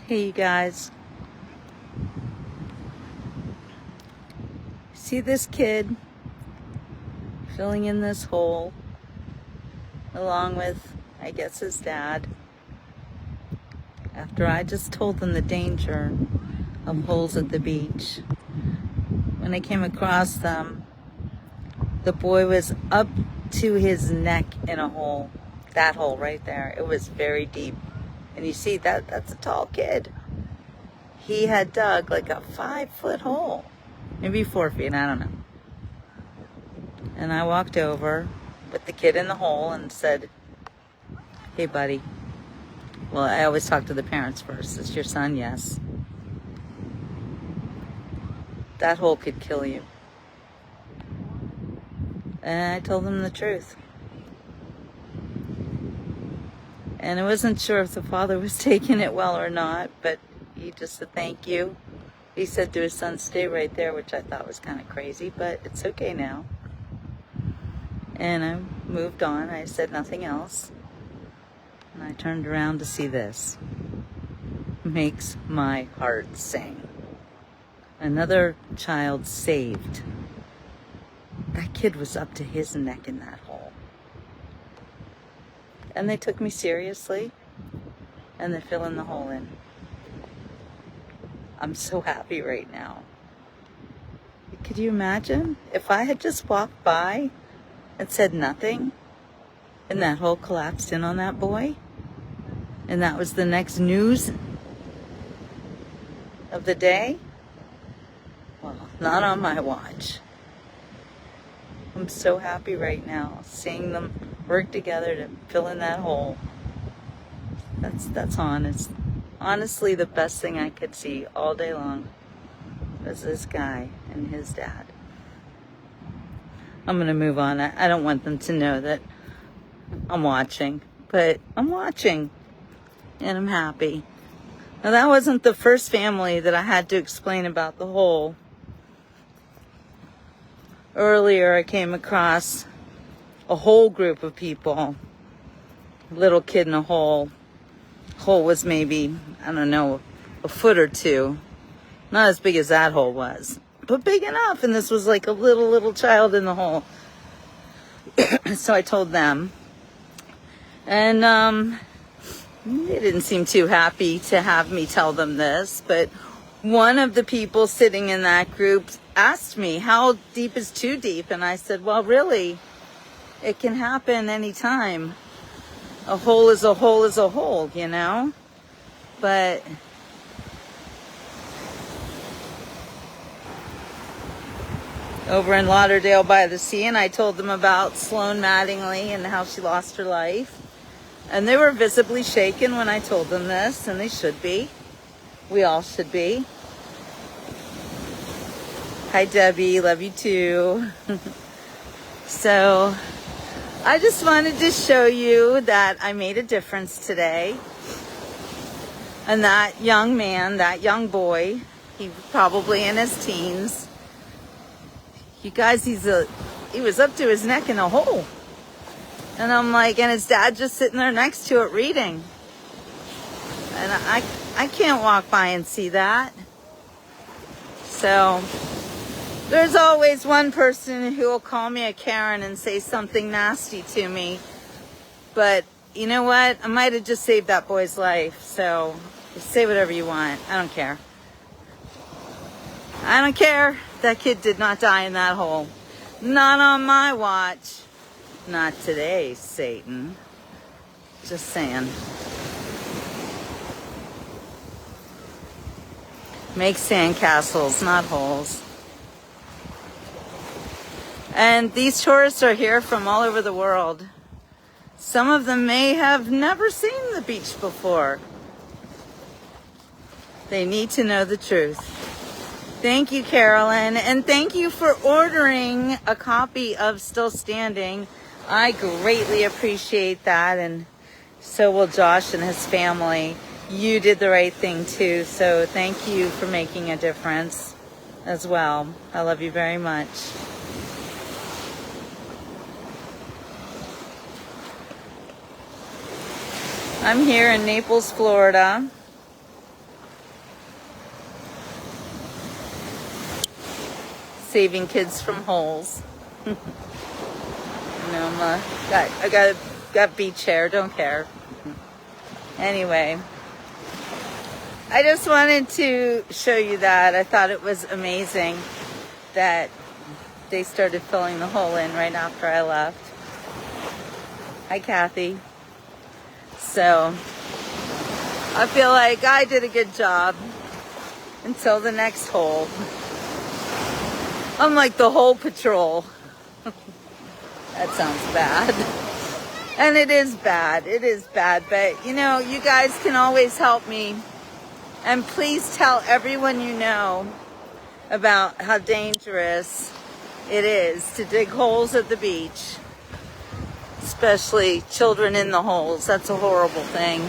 Hey, you guys. See this kid filling in this hole along with, I guess, his dad. After I just told them the danger of holes at the beach. When I came across them, the boy was up to his neck in a hole. That hole right there. It was very deep. And you see, that's a tall kid. He had dug like a 5-foot hole. Maybe 4 feet, I don't know. And I walked over with the kid in the hole and said, "Hey, buddy." Well, I always talk to the parents first. "Is your son?" "Yes." "That hole could kill you." And I told him the truth. And I wasn't sure if the father was taking it well or not, but he just said thank you. He said to his son, "Stay right there," which I thought was kind of crazy, but it's okay now. And I moved on. I said nothing else. And I turned around to see this. Makes my heart sing. Another child saved. That kid was up to his neck in that hole. And they took me seriously, and they're filling the hole in. I'm so happy right now. Could you imagine if I had just walked by and said nothing, and that hole collapsed in on that boy, and that was the next news of the day? Well, not on my watch. I'm so happy right now, seeing them work together to fill in that hole. That's honest. Honestly, the best thing I could see all day long was this guy and his dad. I'm gonna move on. I don't want them to know that I'm watching, but I'm watching, and I'm happy. Now, that wasn't the first family that I had to explain about the hole. Earlier, I came across a whole group of people. Little kid in a hole. Hole was maybe, I don't know, a foot or two. Not as big as that hole was, but big enough. And this was like a little child in the hole. So I told them. And they didn't seem too happy to have me tell them this. But one of the people sitting in that group asked me, "How deep is too deep?" And I said, "Well, really, it can happen anytime. A hole is a hole is a hole, you know?" But over in Lauderdale by the Sea, and I told them about Sloan Mattingly and how she lost her life. And they were visibly shaken when I told them this, and they should be. We all should be. Hi, Debbie. Love you too. So I just wanted to show you that I made a difference today. And that young man, that young boy, he was probably in his teens. You guys, he was up to his neck in a hole. And I'm like, and his dad just sitting there next to it reading. And I can't walk by and see that. So there's always one person who will call me a Karen and say something nasty to me. But you know what? I might have just saved that boy's life. So say whatever you want. I don't care. I don't care. That kid did not die in that hole. Not on my watch. Not today, Satan. Just saying. Make sandcastles, not holes. And these tourists are here from all over the world. Some of them may have never seen the beach before. They need to know the truth. Thank you, Carolyn. And thank you for ordering a copy of Still Standing. I greatly appreciate that. And so will Josh and his family. You did the right thing too. So thank you for making a difference as well. I love you very much. I'm here in Naples, Florida. saving kids from holes. I got beach hair, don't care. Anyway, I just wanted to show you that. I thought it was amazing that they started filling the hole in right after I left. Hi, Kathy. So I feel like I did a good job until the next hole. I'm like the hole patrol. That sounds bad. And it is bad. It is bad. But, you know, you guys can always help me. And please tell everyone you know about how dangerous it is to dig holes at the beach. Especially children in the holes. That's a horrible thing.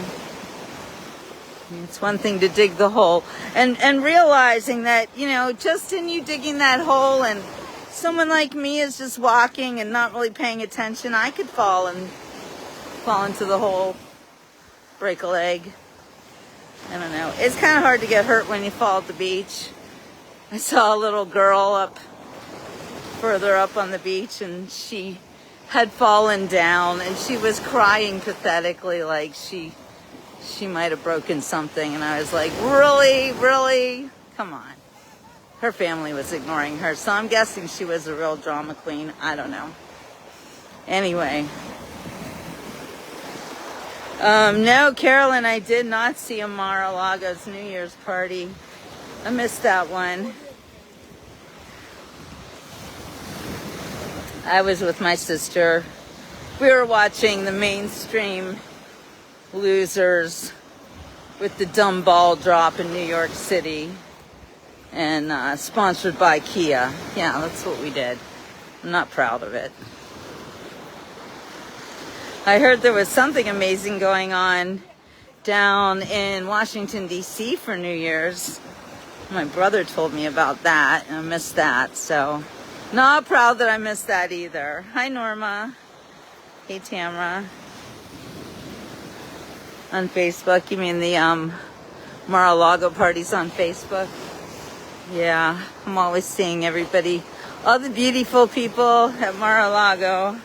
It's one thing to dig the hole. And realizing that, you know, just in you digging that hole and someone like me is just walking and not really paying attention, I could fall into the hole, break a leg. I don't know. It's kind of hard to get hurt when you fall at the beach. I saw a little girl further up on the beach, and she had fallen down, and she was crying pathetically, like she might have broken something. And I was like, really? Come on. Her family was ignoring her, so I'm guessing she was a real drama queen. I don't know. Anyway. No, Carolyn, I did not see Mar-a-Lago's New Year's party. I missed that one. I was with my sister. We were watching the mainstream losers with the dumb ball drop in New York City. And sponsored by Kia. Yeah, that's what we did. I'm not proud of it. I heard there was something amazing going on down in Washington, D.C. for New Year's. My brother told me about that, and I missed that. So, not proud that I missed that either. Hi, Norma. Hey, Tamara. On Facebook. You mean the Mar-a-Lago parties on Facebook? Yeah, I'm always seeing everybody, all the beautiful people at Mar-a-Lago.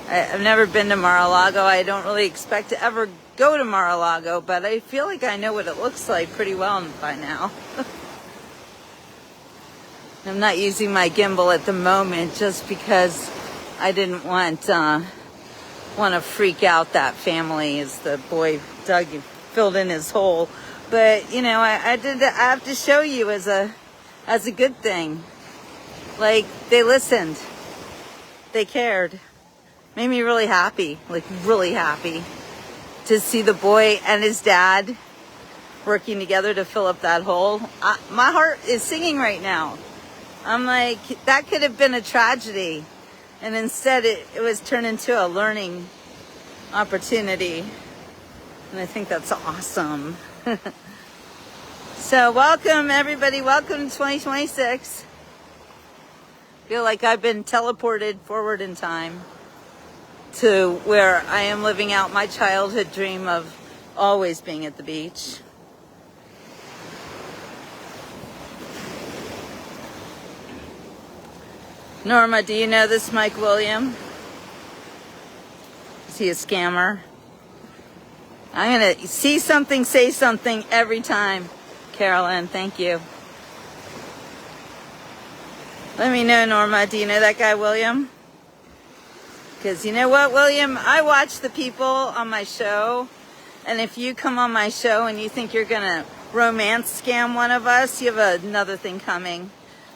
I've never been to Mar-a-Lago. I don't really expect to ever go to Mar-a-Lago, but I feel like I know what it looks like pretty well by now. I'm not using my gimbal at the moment just because I didn't want to freak out that family as the boy dug filled in his hole. But you know, I have to show you as a good thing. Like, they listened, they cared. Made me really happy, like really happy to see the boy and his dad working together to fill up that hole. My heart is singing right now. I'm like, that could have been a tragedy, and instead it was turned into a learning opportunity. And I think that's awesome. So welcome, everybody. Welcome to 2026. Feel like I've been teleported forward in time to where I am living out my childhood dream of always being at the beach. Norma, do you know this Mike William? Is he a scammer? I'm going to see something, say something every time. Carolyn, thank you. Let me know, Norma. Do you know that guy, William? Because you know what, William? I watch the people on my show. And if you come on my show and you think you're going to romance scam one of us, you have another thing coming.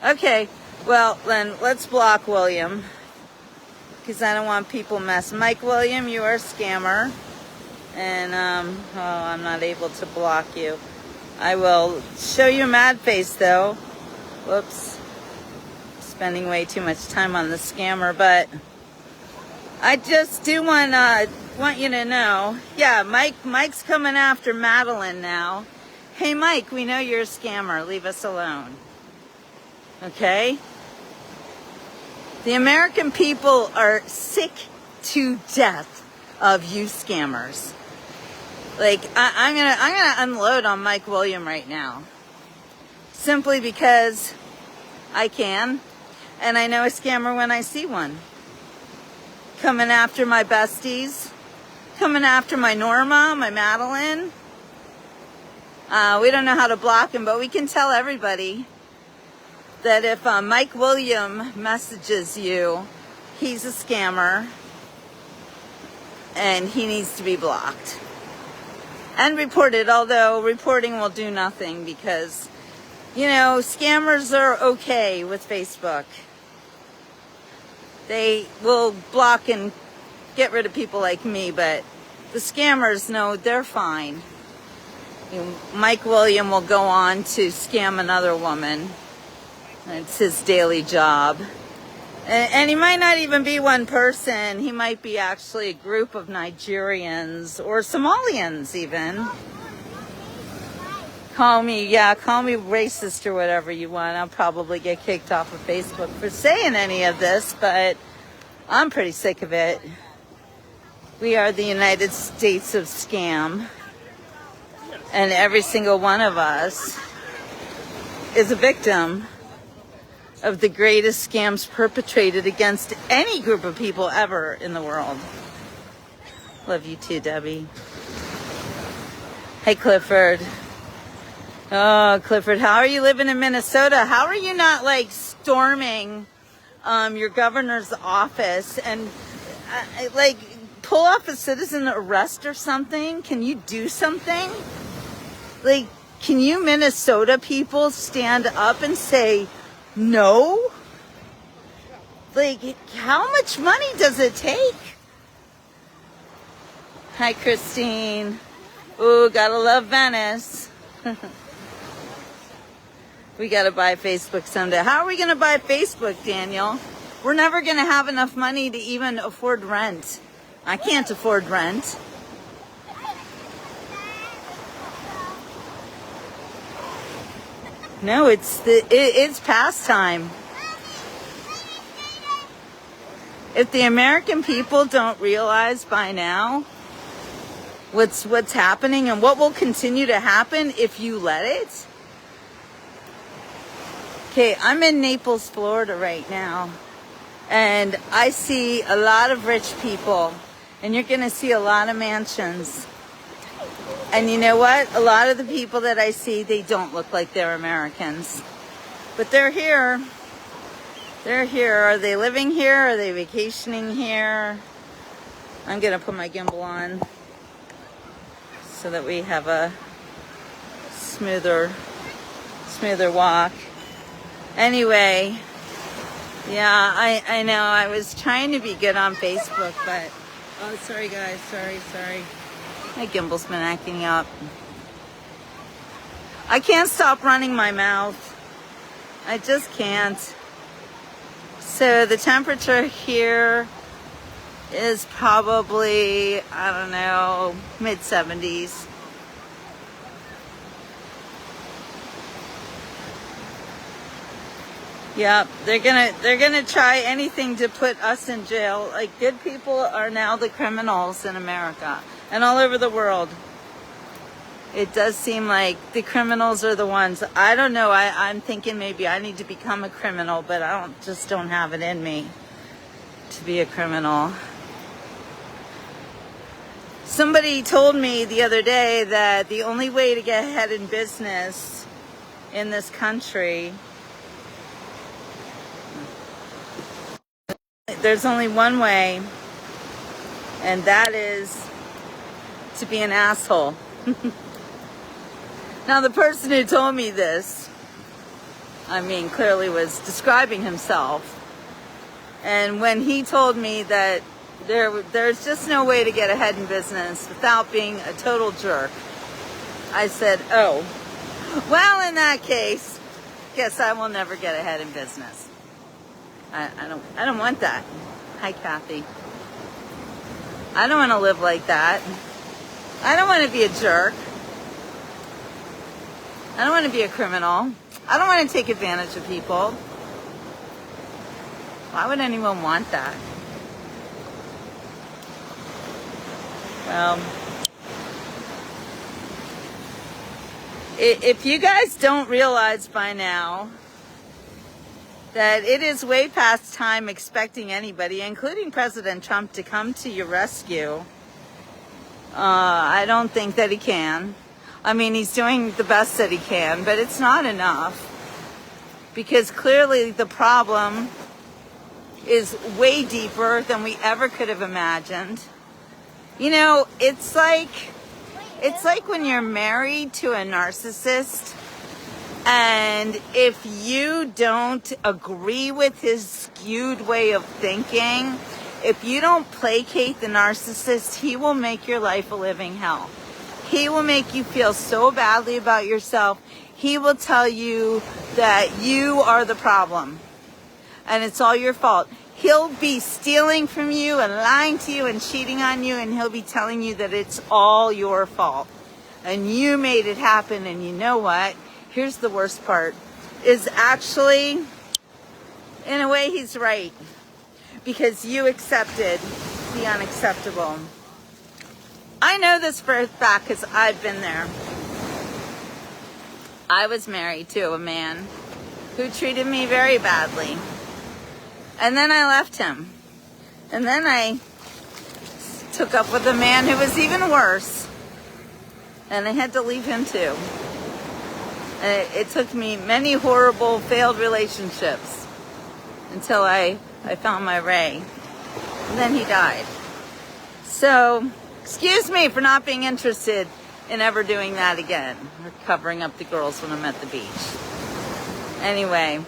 Okay, well, then let's block William. Because I don't want people messing. Mike William, you are a scammer. And, I'm not able to block you. I will show you a mad face, though. Whoops. Spending way too much time on the scammer, but I just do want you to know. Yeah, Mike's coming after Madeline now. Hey, Mike, we know you're a scammer. Leave us alone. Okay? The American people are sick to death of you scammers. Like, I'm gonna unload on Mike William right now. simply because I can, and I know a scammer when I see one. Coming after my besties, coming after my Norma, my Madeline. We don't know how to block him, but we can tell everybody that if Mike William messages you, he's a scammer and he needs to be blocked and reported, although reporting will do nothing because, you know, scammers are okay with Facebook. They will block and get rid of people like me, but the scammers know they're fine. You know, Mike William will go on to scam another woman. It's his daily job. And he might not even be one person. He might be actually a group of Nigerians or Somalians even. Call me racist or whatever you want. I'll probably get kicked off of Facebook for saying any of this, but I'm pretty sick of it. We are the United States of scam. And every single one of us is a victim of the greatest scams perpetrated against any group of people ever in the world. Love you too, Debbie. Hey, Clifford. Oh, Clifford, how are you living in Minnesota? How are you not like storming your governor's office and like pull off a citizen arrest or something? Can you do something? Like, can you Minnesota people stand up and say no? Like, how much money does it take? Hi, Christine. Ooh, gotta love Venice. We gotta buy Facebook someday. How are we gonna buy Facebook, Daniel? We're never gonna have enough money to even afford rent. I can't afford rent. No, it's past time. If the American people don't realize by now what's happening and what will continue to happen if you let it. Okay, I'm in Naples, Florida right now, and I see a lot of rich people, and you're going to see a lot of mansions. And you know what? A lot of the people that I see, they don't look like they're Americans. But they're here. They're here. Are they living here? Are they vacationing here? I'm going to put my gimbal on so that we have a smoother walk. Anyway, yeah, I know. I was trying to be good on Facebook, but... Oh, sorry, guys. Sorry. My gimbal's been acting up. I can't stop running my mouth. I just can't. So the temperature here is probably, I don't know, mid-70s. Yep, they're gonna try anything to put us in jail. Like, good people are now the criminals in America and all over the world. It does seem like the criminals are the ones. I don't know. I'm thinking maybe I need to become a criminal, but I don't have it in me to be a criminal. Somebody told me the other day that the only way to get ahead in business in this country, there's only one way, and that is to be an asshole. Now, the person who told me this, clearly was describing himself. And when he told me that there's just no way to get ahead in business without being a total jerk, I said, oh, well, in that case, guess I will never get ahead in business. I don't want that. Hi, Kathy. I don't want to live like that. I don't want to be a jerk. I don't want to be a criminal. I don't want to take advantage of people. Why would anyone want that? Well, If you guys don't realize by now that it is way past time expecting anybody, including President Trump, to come to your rescue, I don't think that he can. I mean, he's doing the best that he can, but it's not enough. Because clearly the problem is way deeper than we ever could have imagined. You know, it's like when you're married to a narcissist, and if you don't agree with his skewed way of thinking, if you don't placate the narcissist, he will make your life a living hell. He will make you feel so badly about yourself. He will tell you that you are the problem and it's all your fault. He'll be stealing from you and lying to you and cheating on you, and he'll be telling you that it's all your fault and you made it happen. And you know what? Here's the worst part, is actually, in a way, he's right, because you accepted the unacceptable. I know this for a fact because I've been there. I was married to a man who treated me very badly. And then I left him. And then I took up with a man who was even worse. And I had to leave him too. And it took me many horrible failed relationships until I found my Ray. And then he died. So, excuse me for not being interested in ever doing that again. Or covering up the girls when I'm at the beach. Anyway.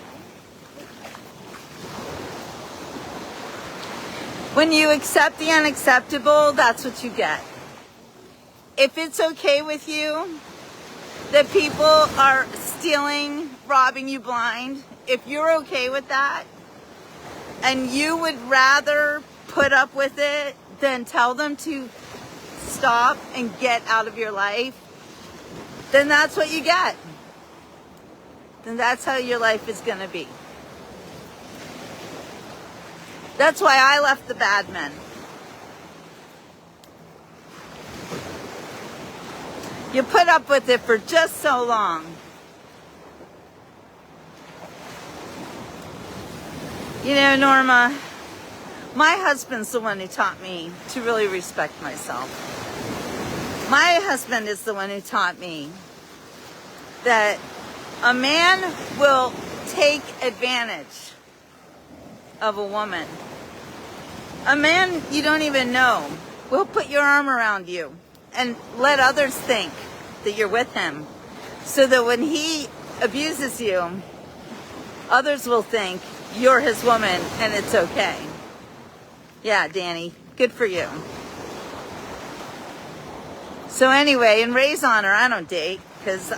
When you accept the unacceptable, that's what you get. If it's okay with you that people are stealing, robbing you blind, if you're okay with that, and you would rather put up with it than tell them to stop and get out of your life, then that's what you get. Then that's how your life is going to be. That's why I left the bad men. You put up with it for just so long. You know, Norma, my husband's the one who taught me to really respect myself. My husband is the one who taught me that a man will take advantage of a woman. A man you don't even know will put your arm around you and let others think that you're with him, so that when he abuses you, others will think you're his woman and it's okay. Yeah, Danny, good for you. So anyway, in Ray's honor, I don't date, because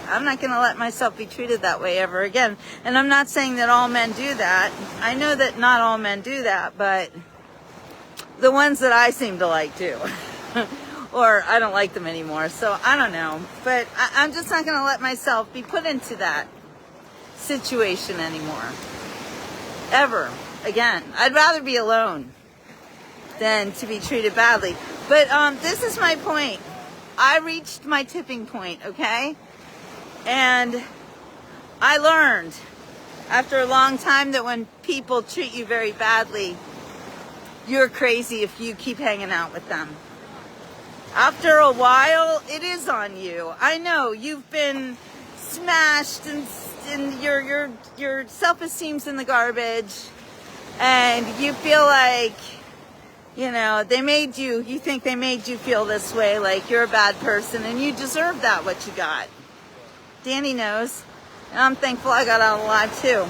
I'm not going to let myself be treated that way ever again. And I'm not saying that all men do that. I know that not all men do that, but the ones that I seem to like do. Or I don't like them anymore, so I don't know. But I'm just not going to let myself be put into that situation anymore. Ever again. I'd rather be alone than to be treated badly. But this is my point. I reached my tipping point, okay? And I learned after a long time that when people treat you very badly, you're crazy if you keep hanging out with them. After a while, it is on you. I know you've been smashed and your self-esteem's in the garbage, and you feel like, you know, you think they made you feel this way, like you're a bad person, and you deserve that, what you got. Danny knows, and I'm thankful I got out alive too.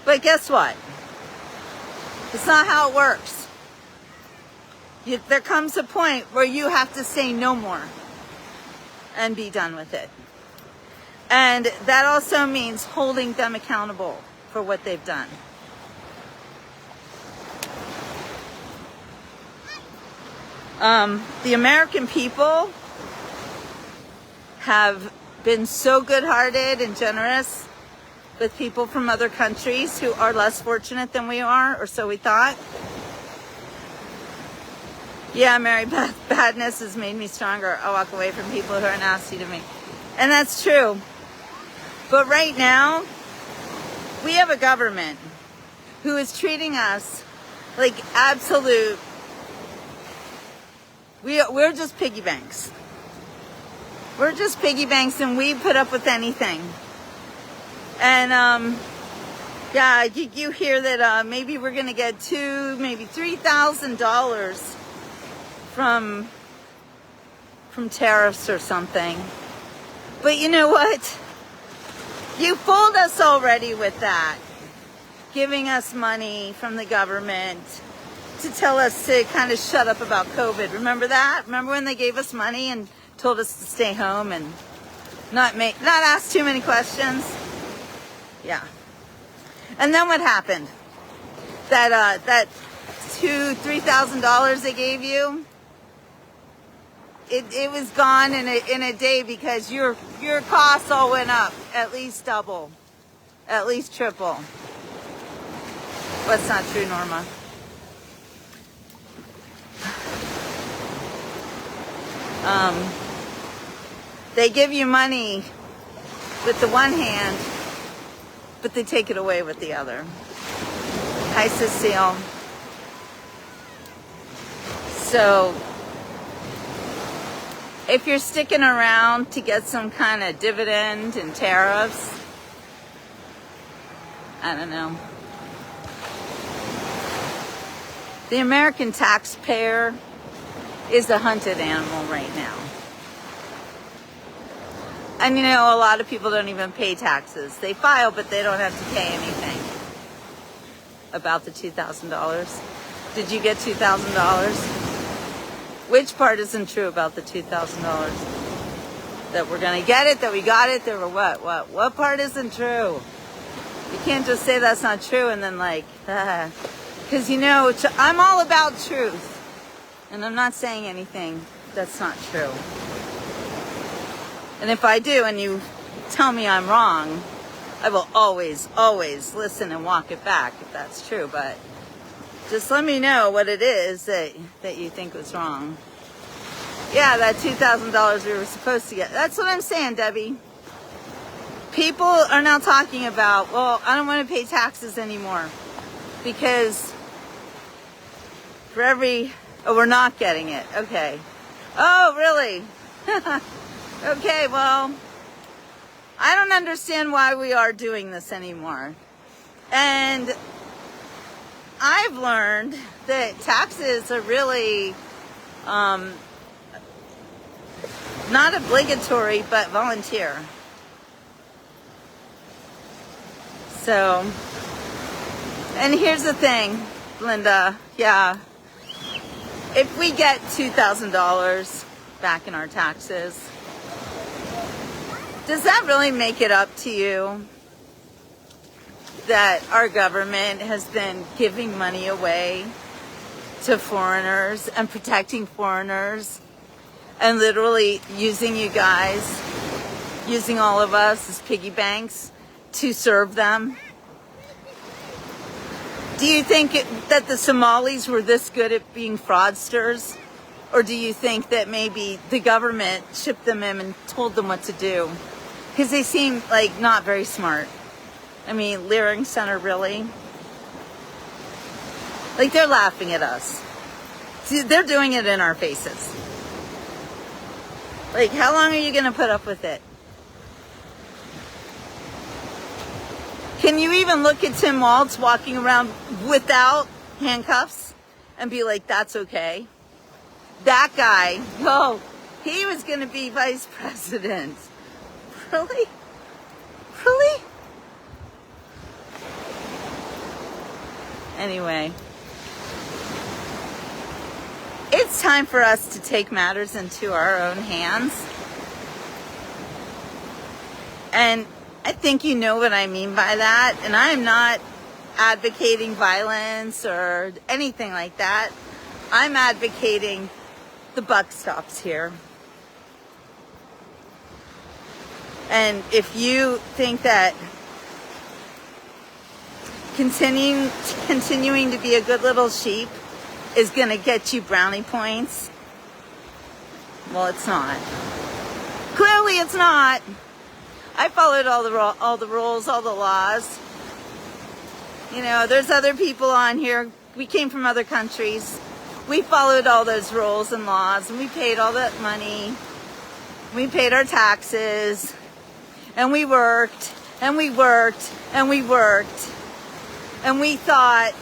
But guess what? It's not how it works. There comes a point where you have to say no more and be done with it. And that also means holding them accountable for what they've done. The American people have been so good-hearted and generous with people from other countries who are less fortunate than we are, or so we thought. Yeah, Mary Beth, badness has made me stronger. I walk away from people who are nasty to me. And that's true. But right now, we have a government who is treating us like absolute, we're just piggy banks. We're just piggy banks, and we put up with anything. And yeah, you hear that maybe we're gonna get $2,000, maybe $3,000 from tariffs or something. But you know what? You fooled us already with that, giving us money from the government to tell us to kind of shut up about COVID. Remember that? Remember when they gave us money and told us to stay home and not ask too many questions? Yeah. And then what happened? That $2,000-$3,000 they gave you, it was gone in a day because your costs all went up at least double, at least triple. That's not true, Norma. They give you money with the one hand, but they take it away with the other. Hi, Cecile. So, if you're sticking around to get some kind of dividend and tariffs, I don't know. The American taxpayer is a hunted animal right now. And you know, a lot of people don't even pay taxes. They file, but they don't have to pay anything. About the $2,000. Did you get $2,000? Which part isn't true about the $2,000? That we're gonna get it, that we got it, that we're what part isn't true? You can't just say that's not true and then like, because you know, I'm all about truth. And I'm not saying anything that's not true. And if I do and you tell me I'm wrong, I will always, always listen and walk it back if that's true. But just let me know what it is that you think was wrong. Yeah, that $2,000 we were supposed to get. That's what I'm saying, Debbie. People are now talking about, well, I don't want to pay taxes anymore because for every, oh, we're not getting it. Okay. Oh, really? Okay, well, I don't understand why we are doing this anymore. And I've learned that taxes are really not obligatory, but volunteer. So, and here's the thing, Linda, yeah, if we get $2,000 back in our taxes, does that really make it up to you that our government has been giving money away to foreigners and protecting foreigners and literally using you guys, using all of us as piggy banks to serve them? Do you think that the Somalis were this good at being fraudsters? Or do you think that maybe the government shipped them in and told them what to do? Because they seem like not very smart. I mean, Leering Center, really? Like, they're laughing at us. See, they're doing it in our faces. Like, how long are you going to put up with it? Can you even look at Tim Walz walking around without handcuffs and be like, that's okay? That guy, oh, he was going to be vice president. Really? Really? Anyway, it's time for us to take matters into our own hands. And I think you know what I mean by that. And I'm not advocating violence or anything like that. I'm advocating the buck stops here. And if you think that continuing to be a good little sheep is going to get you brownie points. Well, it's not. Clearly, it's not. I followed all the rules, all the laws. You know, there's other people on here. We came from other countries. We followed all those rules and laws, and we paid all that money. We paid our taxes, and we worked, and we worked, and we worked, and we thought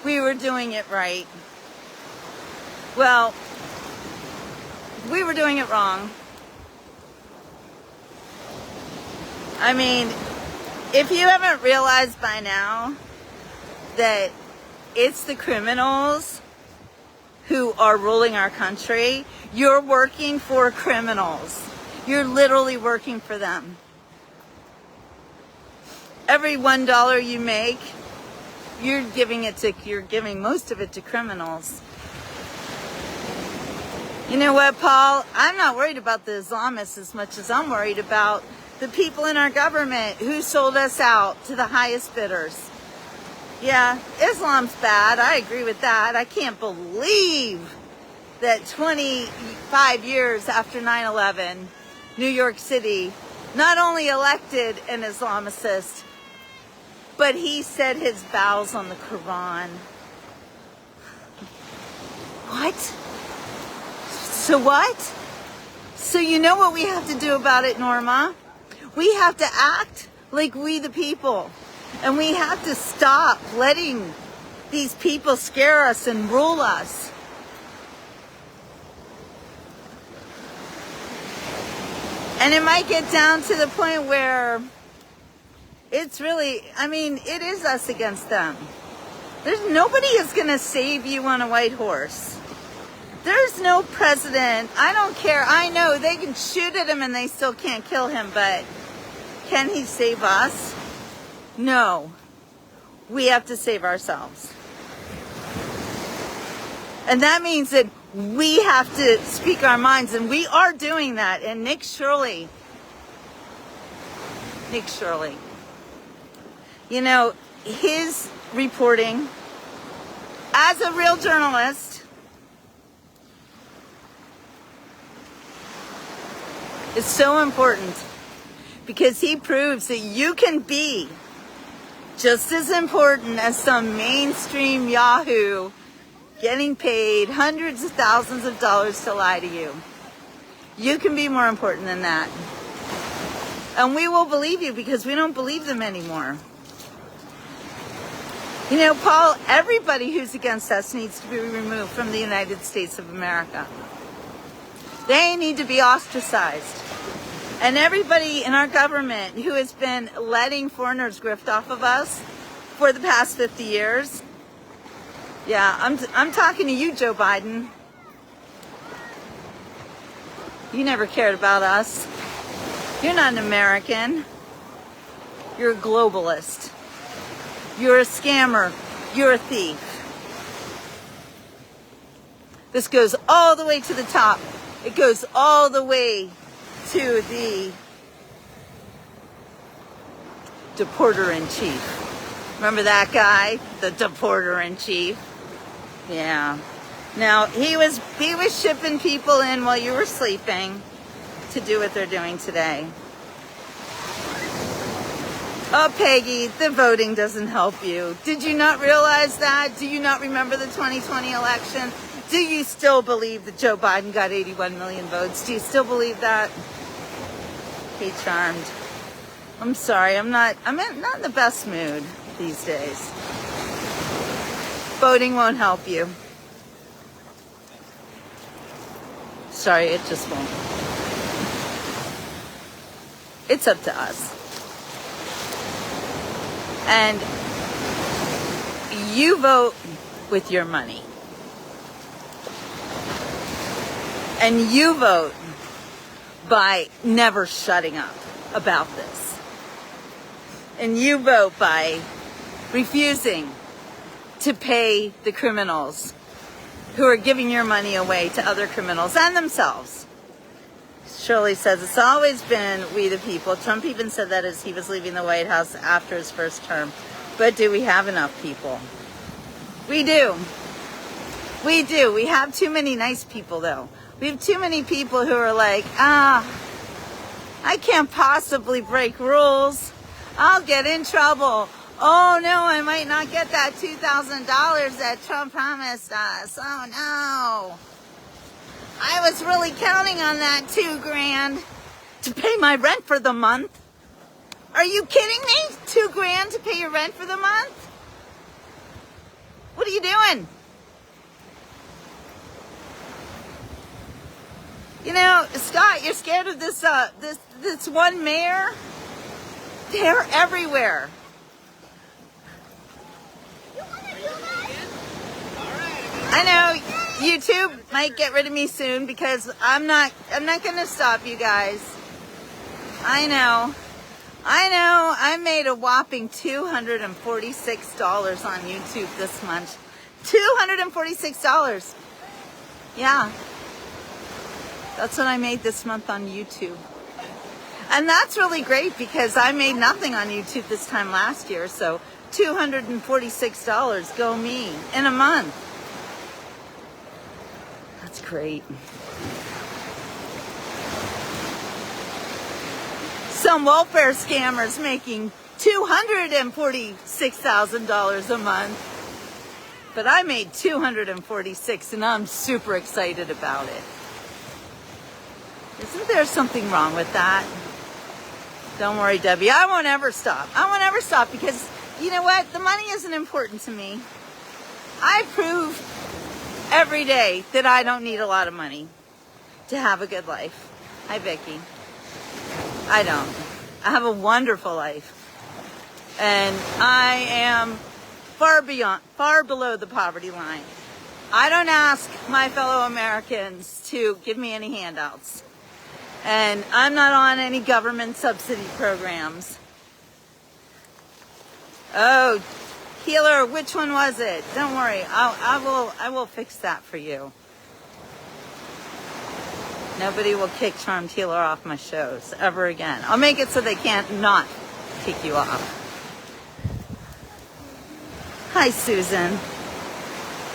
we were doing it right. Well, we were doing it wrong. I mean, if you haven't realized by now that it's the criminals who are ruling our country, you're working for criminals. You're literally working for them. Every $1 you make, you're giving most of it to criminals. You know what, Paul? I'm not worried about the Islamists as much as I'm worried about the people in our government who sold us out to the highest bidders. Yeah, Islam's bad. I agree with that. I can't believe that 25 years after 9/11, New York City not only elected an Islamicist, but he said his vows on the Quran. What? So what? So you know what we have to do about it, Norma? We have to act like we the people. And we have to stop letting these people scare us and rule us. And it might get down to the point where it's really, I mean, it is us against them. Nobody is going to save you on a white horse. There's no president. I don't care. I know they can shoot at him and they still can't kill him, but can he save us? No. We have to save ourselves. And that means that we have to speak our minds, and we are doing that. And Nick Shirley, you know, his reporting as a real journalist is so important, because he proves that you can be just as important as some mainstream Yahoo getting paid hundreds of thousands of dollars to lie to you. You can be more important than that. And we will believe you, because we don't believe them anymore. You know, Paul, everybody who's against us needs to be removed from the United States of America. They need to be ostracized. And everybody in our government who has been letting foreigners grift off of us for the past 50 years, yeah, I'm talking to you, Joe Biden. You never cared about us. You're not an American. You're a globalist. You're a scammer. You're a thief. This goes all the way to the top. It goes all the way to the deporter-in-chief. Remember that guy? The deporter-in-chief? Yeah. Now, he was shipping people in while you were sleeping to do what they're doing today. Oh, Peggy, the voting doesn't help you. Did you not realize that? Do you not remember the 2020 election? Do you still believe that Joe Biden got 81 million votes? Do you still believe that? Hey, Charmed. I'm sorry, I'm not in the best mood these days. Voting won't help you. Sorry, it just won't. It's up to us. And you vote with your money. And you vote by never shutting up about this. And you vote by refusing to pay the criminals who are giving your money away to other criminals and themselves. Shirley says it's always been we the people. Trump even said that as he was leaving the White House after his first term. But do we have enough people? We do. We do. We have too many nice people, though. We have too many people who are like, I can't possibly break rules. I'll get in trouble. Oh no, I might not get that $2,000 that Trump promised us. Oh no. I was really counting on that $2,000 to pay my rent for the month. Are you kidding me? $2,000 to pay your rent for the month? What are you doing? You know, Scott, you're scared of this this one mayor? They're everywhere. I know YouTube might get rid of me soon because I'm not going to stop you guys. I know. I made a whopping $246 on YouTube this month. $246. Yeah. That's what I made this month on YouTube. And that's really great because I made nothing on YouTube this time last year. So $246, go me, in a month. That's great. Some welfare scammers making $246,000 a month. But I made $246 and I'm super excited about it. Isn't there something wrong with that? Don't worry, Debbie. I won't ever stop. I won't ever stop because, you know what? The money isn't important to me. I prove every day that I don't need a lot of money to have a good life. Hi, Vicky. I don't. I have a wonderful life. And I am far below the poverty line. I don't ask my fellow Americans to give me any handouts. And I'm not on any government subsidy programs. Oh, Healer, which one was it? Don't worry, I will fix that for you. Nobody will kick Charmed Healer off my shows ever again. I'll make it so they can't not kick you off. Hi, Susan.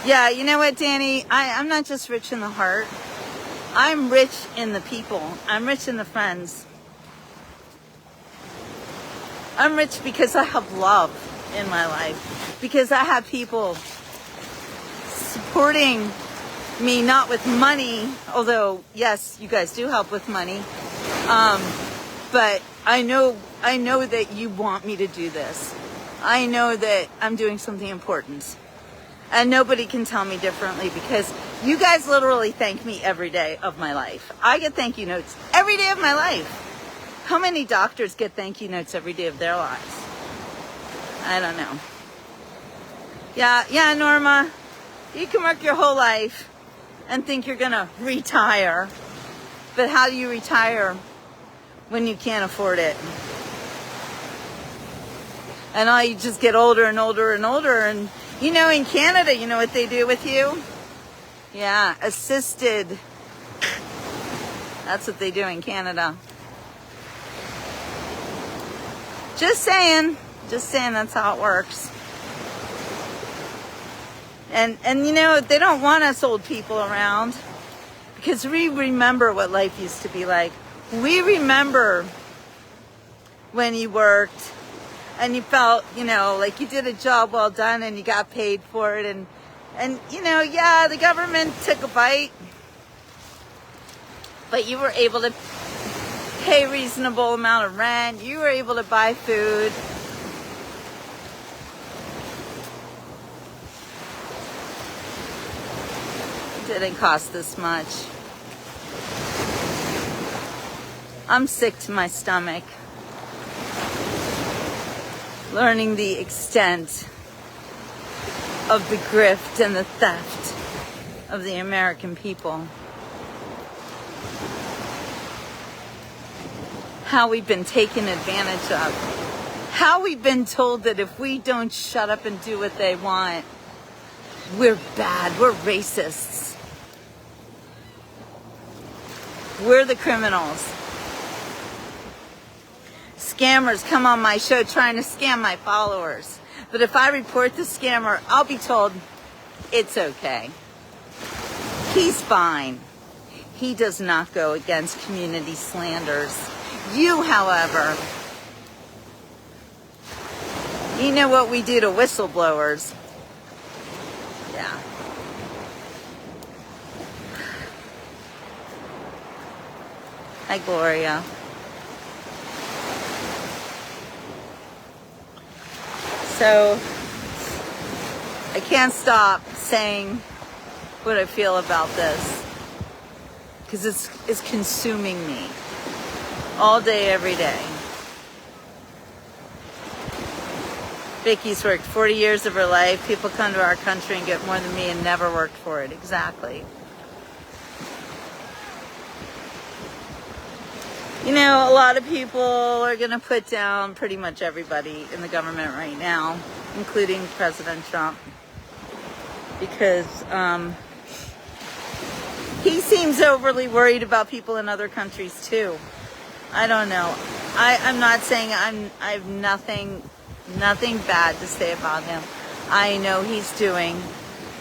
Yeah, you know what, Danny? I'm not just rich in the heart. I'm rich in the people. I'm rich in the friends. I'm rich because I have love in my life. Because I have people supporting me, not with money, although, yes, you guys do help with money. But I know that you want me to do this. I know that I'm doing something important. And nobody can tell me differently because you guys literally thank me every day of my life. I get thank you notes every day of my life. How many doctors get thank you notes every day of their lives? I don't know. Yeah, Norma. You can work your whole life and think you're gonna retire. But how do you retire when you can't afford it? And all you just get older and older and older. And you know, in Canada, you know what they do with you? Yeah, assisted. That's what they do in Canada. Just saying that's how it works. And you know, they don't want us old people around because we remember what life used to be like. We remember when you worked and you felt, you know, like you did a job well done and you got paid for it. And you know, yeah, the government took a bite, but you were able to pay a reasonable amount of rent. You were able to buy food. It didn't cost this much. I'm sick to my stomach learning the extent of the grift and the theft of the American people. How we've been taken advantage of. How we've been told that if we don't shut up and do what they want, we're bad, we're racists. We're the criminals. Scammers come on my show trying to scam my followers. But if I report the scammer, I'll be told it's okay. He's fine. He does not go against community slanders. You, however, you know what we do to whistleblowers. Yeah. Hi, Gloria. So, I can't stop saying what I feel about this, because it's consuming me all day, every day. Vicky's worked 40 years of her life. People come to our country and get more than me and never worked for it. Exactly. You know, a lot of people are going to put down pretty much everybody in the government right now, including President Trump, because he seems overly worried about people in other countries too. I don't know. I'm not saying I have nothing bad to say about him. I know he's doing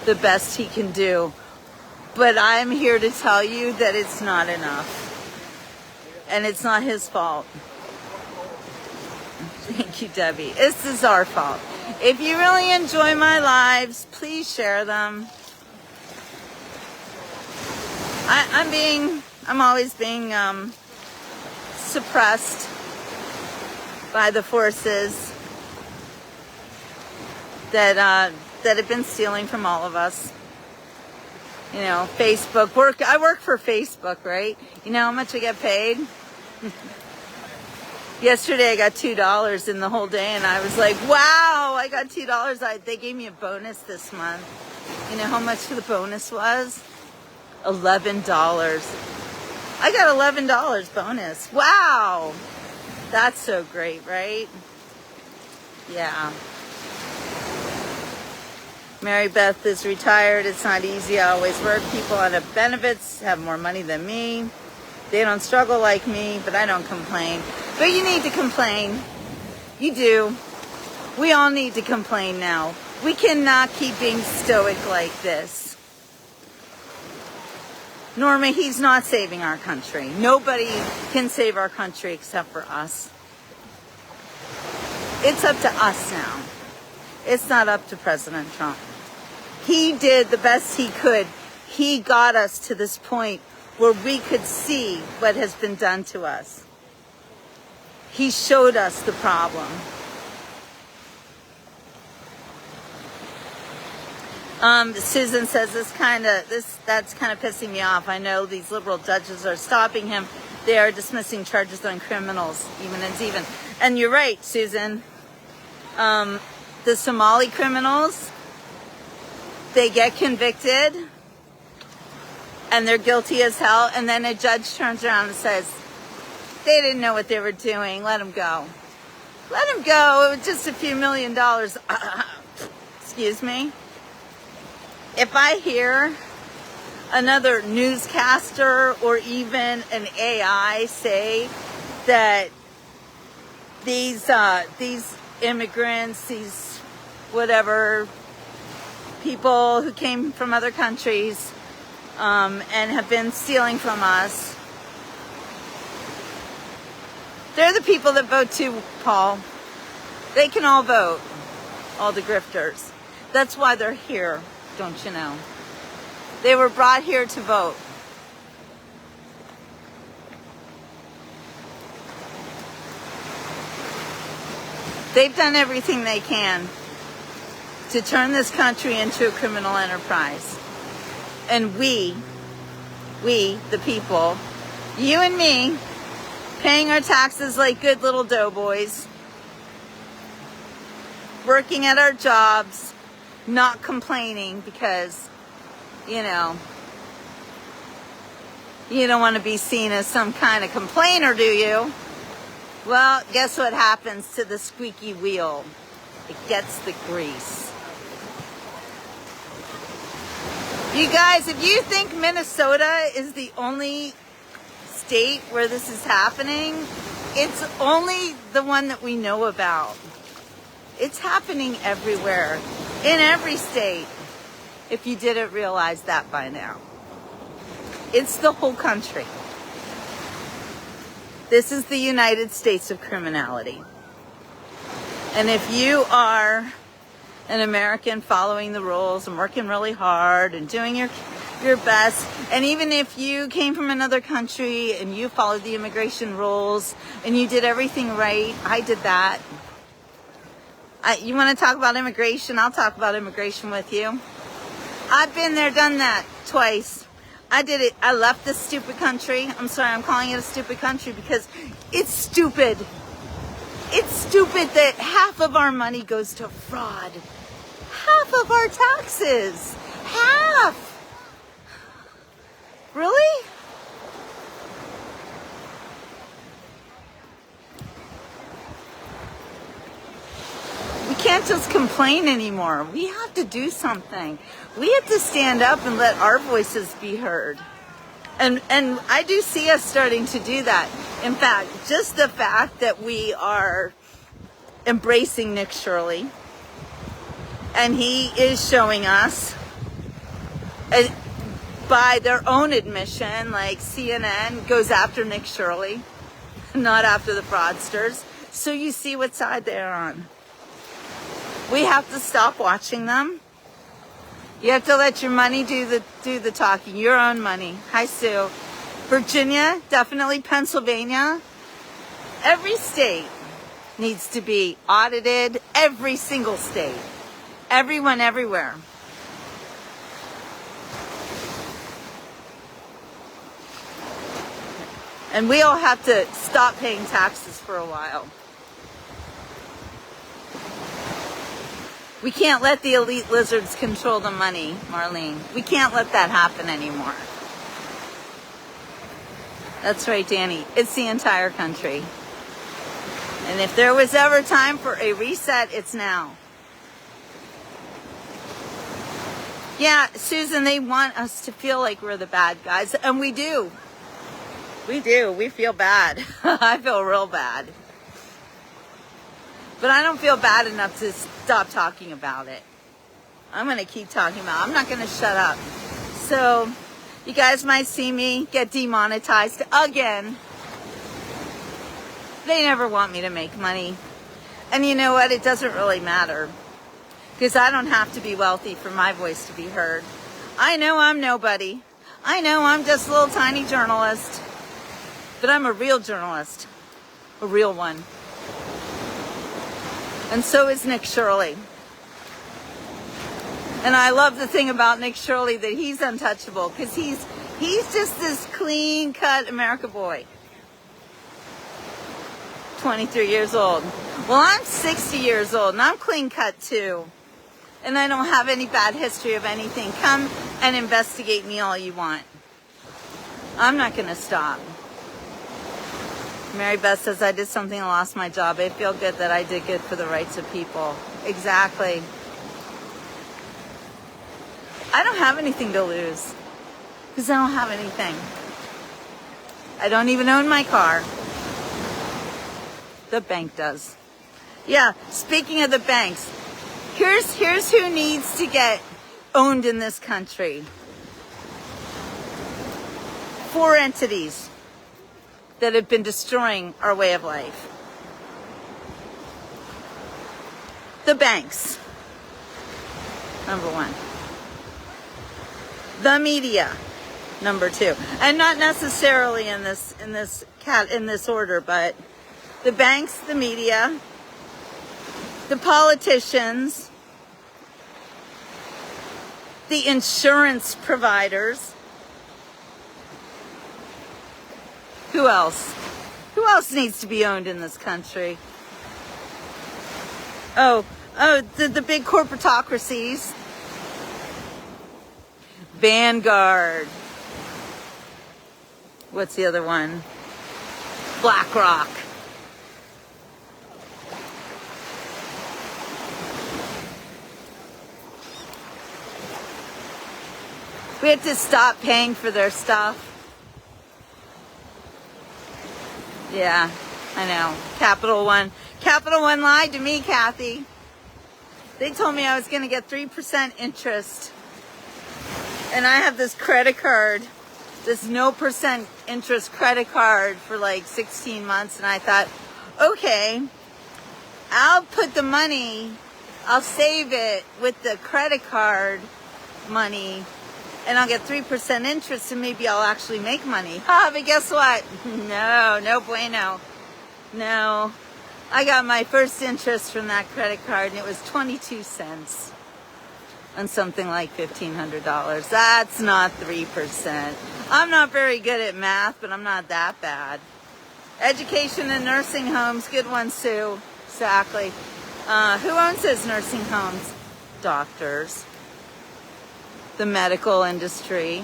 the best he can do, but I'm here to tell you that it's not enough. And it's not his fault. Thank you, Debbie. This is our fault. If you really enjoy my lives, please share them. I'm always being suppressed by the forces that have been stealing from all of us. You know, Facebook. I work for Facebook, right? You know how much I get paid? Yesterday I got $2 in the whole day, and I was like, wow, I got $2. They gave me a bonus this month. You know how much the bonus was? $11. I got $11 bonus. Wow. That's so great, right? Yeah. Mary Beth is retired. It's not easy. I always work. People on benefits have more money than me. They don't struggle like me, but I don't complain. But you need to complain. You do. We all need to complain now. We cannot keep being stoic like this. Norma, he's not saving our country. Nobody can save our country except for us. It's up to us now. It's not up to President Trump. He did the best he could. He got us to this point where we could see what has been done to us. He showed us the problem. Susan says that's kind of pissing me off. I know these liberal judges are stopping him. They are dismissing charges on criminals, even and even. And you're right, Susan. The Somali criminals, they get convicted and they're guilty as hell, and then a judge turns around and says, they didn't know what they were doing, let them go. Let them go, it was just a few $1 million. Excuse me. If I hear another newscaster or even an AI say that these immigrants, these whatever people who came from other countries and have been stealing from us, they're the people that vote too, Paul. They can all vote, all the grifters. That's why they're here, don't you know? They were brought here to vote. They've done everything they can to turn this country into a criminal enterprise. And we, the people, you and me, paying our taxes like good little doughboys, working at our jobs, not complaining because, you know, you don't want to be seen as some kind of complainer, do you? Well, guess what happens to the squeaky wheel? It gets the grease. You guys, if you think Minnesota is the only state where this is happening, it's only the one that we know about. It's happening everywhere, in every state, if you didn't realize that by now. It's the whole country. This is the United States of criminality. And if you are an American following the rules and working really hard and doing your best, and even if you came from another country and you followed the immigration rules and you did everything right, I did that. You want to talk about immigration? I'll talk about immigration with you. I've been there, done that twice. I did it. I left this stupid country. I'm sorry, I'm calling it a stupid country because it's stupid. It's stupid that half of our money goes to fraud. Half of our taxes. Half. Really? We can't just complain anymore. We have to do something. We have to stand up and let our voices be heard. And I do see us starting to do that. In fact, just the fact that we are embracing Nick Shirley, and he is showing us, by their own admission, like CNN goes after Nick Shirley, not after the fraudsters. So you see what side they're on. We have to stop watching them. You have to let your money do the talking, your own money. Hi, Sue. Virginia, definitely Pennsylvania. Every state needs to be audited. Every single state. Everyone, everywhere. And we all have to stop paying taxes for a while. We can't let the elite lizards control the money, Marlene. We can't let that happen anymore. That's right, Danny. It's the entire country. And if there was ever time for a reset, it's now. Yeah, Susan, they want us to feel like we're the bad guys. And we do. We do. We feel bad. I feel real bad. But I don't feel bad enough to stop talking about it. I'm going to keep talking about it. I'm not going to shut up. So, you guys might see me get demonetized again. They never want me to make money. And you know what? It doesn't really matter. Because I don't have to be wealthy for my voice to be heard. I know I'm nobody. I know I'm just a little tiny journalist. But I'm a real journalist. A real one. And so is Nick Shirley. And I love the thing about Nick Shirley that he's untouchable because he's just this clean-cut America boy. 23 years old. Well, I'm 60 years old and I'm clean-cut too. And I don't have any bad history of anything. Come and investigate me all you want. I'm not going to stop. Mary Beth says, I did something and lost my job. I feel good that I did good for the rights of people. Exactly. I don't have anything to lose. Because I don't have anything. I don't even own my car. The bank does. Yeah, speaking of the banks, here's who needs to get owned in this country. 4 entities that have been destroying our way of life. The banks, number 1. The media, number 2. And not necessarily in this order, but the banks, the media, the politicians, the insurance providers. Who else? Who else needs to be owned in this country? Oh, the big corporatocracies. Vanguard. What's the other one? BlackRock. We have to stop paying for their stuff. Yeah, I know. Capital One lied to me, Kathy. They told me I was going to get 3% interest. And I have this credit card this no percent interest credit card for like 16 months. And I thought, okay, I'll put the money, I'll save it with the credit card money, and I'll get 3% interest, and maybe I'll actually make money. But guess what? No bueno. No. I got my first interest from that credit card, and it was 22 cents on something like $1,500. That's not 3%. I'm not very good at math, but I'm not that bad. Education in nursing homes, good one, Sue. Exactly. Who owns those nursing homes? Doctors. The medical industry.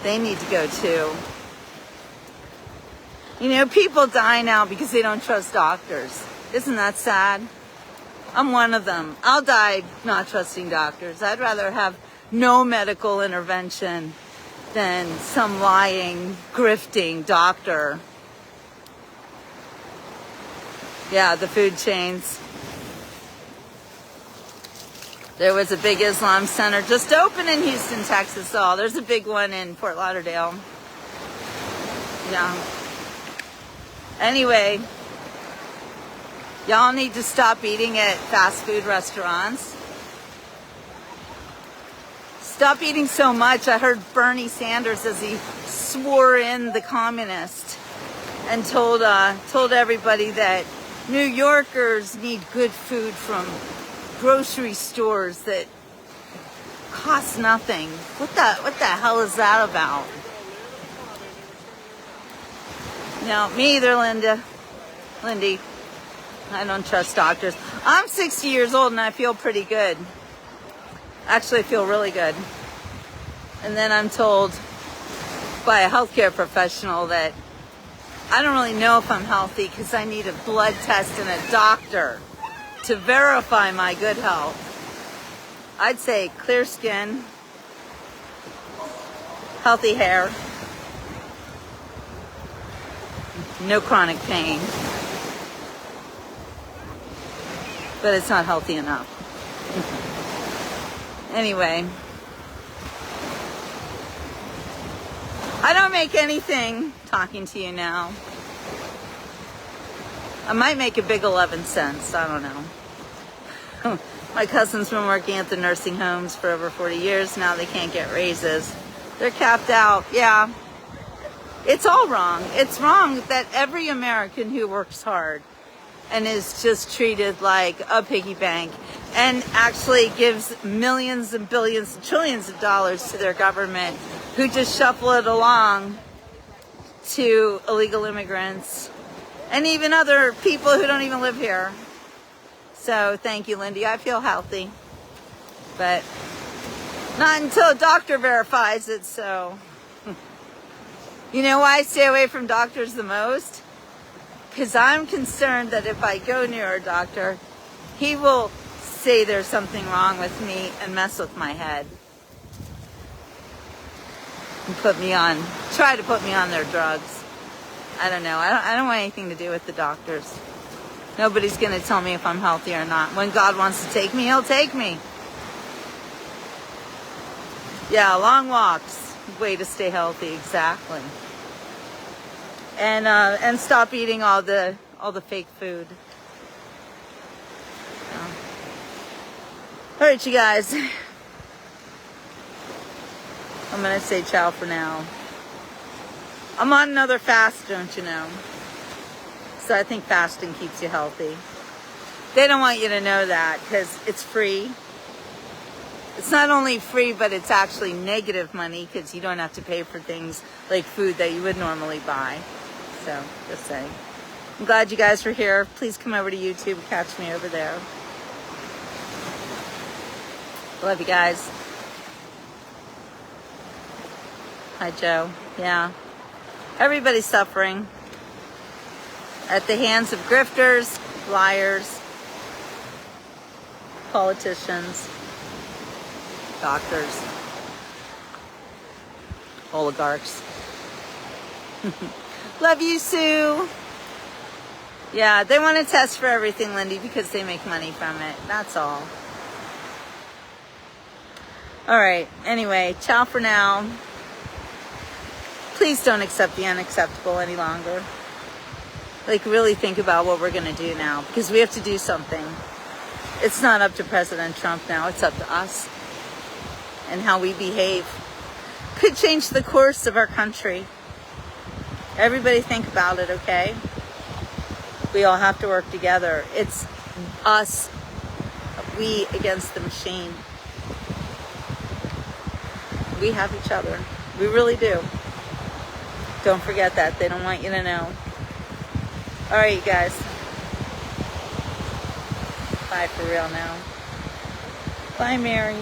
They need to go too. You know, people die now because they don't trust doctors. Isn't that sad? I'm one of them. I'll die not trusting doctors. I'd rather have no medical intervention than some lying, grifting doctor. Yeah, the food chains. There was a big Islam center just opened in Houston, Texas. Oh, there's a big one in Fort Lauderdale. Yeah. Anyway, y'all need to stop eating at fast food restaurants. Stop eating so much. I heard Bernie Sanders as he swore in the communist and told everybody that New Yorkers need good food from grocery stores that cost nothing. What the hell is that about? No, me either, Lindy. I don't trust doctors. I'm 60 years old and I feel pretty good. Actually, I feel really good. And then I'm told by a healthcare professional that I don't really know if I'm healthy because I need a blood test and a doctor to verify my good health. I'd say clear skin, healthy hair, no chronic pain, but it's not healthy enough. Anyway, I don't make anything talking to you now. I might make a big 11 cents. I don't know. My cousin's been working at the nursing homes for over 40 years. Now they can't get raises. They're capped out. Yeah. It's all wrong. It's wrong that every American who works hard and is just treated like a piggy bank and actually gives millions and billions and trillions of dollars to their government who just shuffle it along to illegal immigrants and even other people who don't even live here. So thank you, Lindy. I feel healthy, but not until a doctor verifies it. So you know why I stay away from doctors the most? Because I'm concerned that if I go near a doctor, he will say there's something wrong with me and mess with my head and try to put me on their drugs. I don't know. I don't want anything to do with the doctors. Nobody's going to tell me if I'm healthy or not. When God wants to take me, he'll take me. Yeah, long walks. Way to stay healthy, exactly. And stop eating all the fake food. Yeah. All right, you guys. I'm going to say ciao for now. I'm on another fast, don't you know? So I think fasting keeps you healthy. They don't want you to know that because it's free. It's not only free, but it's actually negative money because you don't have to pay for things like food that you would normally buy. So, just saying. I'm glad you guys were here. Please come over to YouTube and catch me over there. Love you guys. Hi, Joe. Yeah. Everybody's suffering at the hands of grifters, liars, politicians, doctors, oligarchs. Love you, Sue. Yeah, they want to test for everything, Lindy, because they make money from it. That's all. All right. Anyway, ciao for now. Please don't accept the unacceptable any longer. Like, really think about what we're going to do now, because we have to do something. It's not up to President Trump now. It's up to us and how we behave. Could change the course of our country. Everybody think about it, okay? We all have to work together. It's us, we against the machine. We have each other. We really do. Don't forget that. They don't want you to know. All right, you guys. Bye for real now. Bye, Mary.